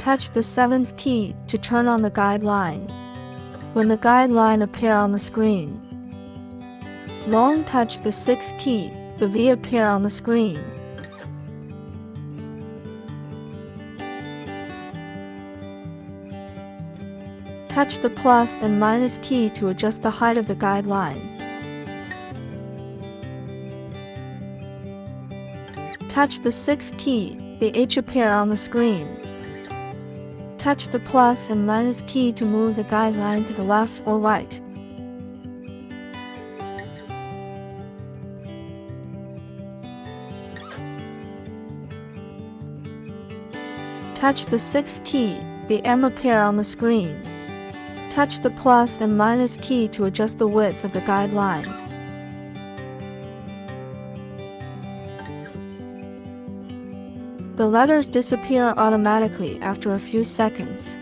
Touch the 7th key to turn on the guideline. When the guideline appears on the screen, long touch the 6th key, the V appear on the screen. Touch the plus and minus key to adjust the height of the guideline. Touch the 6th key, the H appear on the screen. Touch the plus and minus key to move the guideline to the left or right. Touch the 6th key, the M appear on the screen. Touch the plus and minus key to adjust the width of the guideline. The letters disappear automatically after a few seconds.